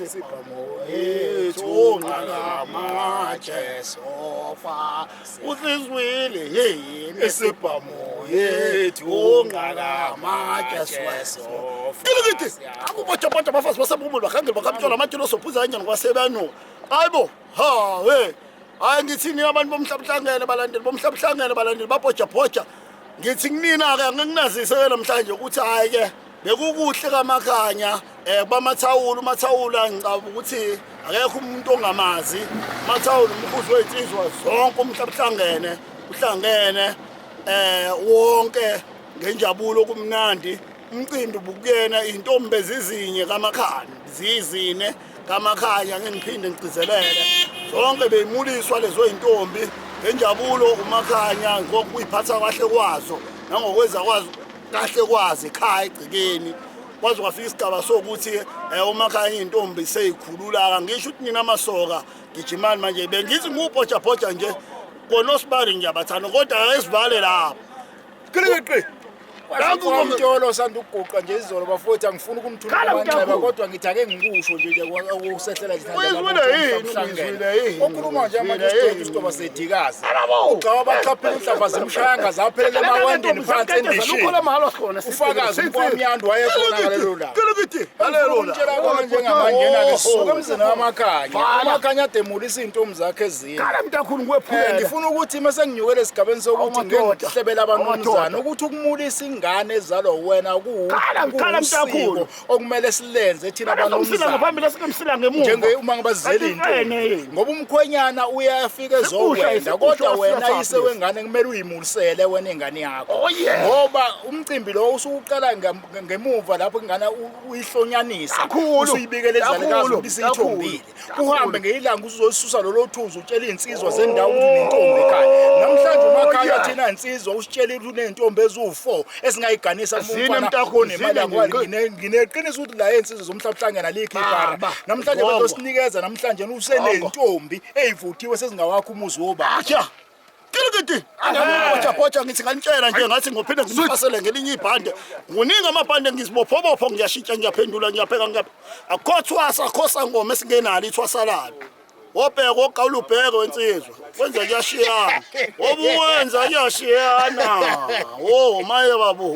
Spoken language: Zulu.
Sibhamo yethu ngqama Jesofa usizwile yini sibhamo yethu ngqama Jesofa Kilikithi akubotha bafazi basabubulo bakhangela bakamtshela amathilo sophuza kanjani kwasebano hayibo ha we hayi ngithini abantu bomhlabuhlangene balandeli babhojabhoja ngithi kunina ke nginginazise namhlanje ukuthi hayi ke bekukuhle kaMakhanya bamathawula umathawula ngicaba ukuthi akekho umuntu ongamazi mathawula umkhuzi wezizwa zonke umhlabuhlangene uhlangene wonke ngenjabulo kumnandi umcimbi bukuyena intombi ezizinye kaMakhanya zizine kaMakhanya ngiphinde ngicizelele zonke beyimuliswa lezo intombi ngenjabulo uMakhanya ngokuyiphatha kahle kwazo nangokwenza kwazo kahle kwazi ekhaya egcikeni kwaze kwafika isigaba sokuthi uMakhanya intombi seyikhulula ngisho ukuthi nina amasoka gijimani manje bengithi ngubhojabhoja nje konosibali ngiyabathana kodwa esivale lapha qhiqi Umtsholo sanda ukuguqa nje izolo bafowethu angifuni ukumthula amanxeba kodwa ngithi ake ngikusho nje ukusehlela nje okhuluma nje manje Sdwaba Sedikazi uxa bachaphela inhlamba zimshayanga zaphelele emawendeni phansi endishini ufakazi umkwamnyando wayekhona ngalelo la alelo la njengamangena ke suka emzini waMakhanya demulisa intombi zakhe ezini mntakhulu ngwephula ngifuna ukuthi mase nginyukele esigabeni sokuthi ngihlebela abanomzana ukuthi ukumulisa ingane ezalwa wena mntakhulu okumele silenze thina abanomzana ngaphambili sikumsila ngemuva njenge uma ngibazela into ngoba umkhwenyana uyafika ezowenda kodwa wena ise wengane kumele uyimulisele wena ingane yakho ngoba umcimbi lo usuqala ngemuva lapho ingane uyihlonyanisa usuyibikele ezalikazi ukuthi siyithombile uhambe ngeyilanga uzozisusa lolo thuzo utshela insizwa zendawo ukuthi nentombi ekhaya namhlanje uMakhanya thina insizwa usitshela ukuthi unentombi ezu4 esingayiganisa umfana nemali yakho ngineqiniso ukuthi la insizwa zomhlabuhlangene alikho ikhara namhlanje bazosinikeza namhlanje usenentombi eyivuthiwe sesingawakho umuzi wobaba Kilikithi Bhojabhoja ngithi nganitshela nje ngathi ngophinde ngimphasele ngelinye ibhande nguningi amabhande ngizibopho ngiyashintsha ngiyaphendula ngiyapheka akhothwasa khosa ngoma esingenalo ithwasalalo wobheka oqawula ubheke wensizwa kwenza kuyashiyana obuwenza kuyashiyana maye babu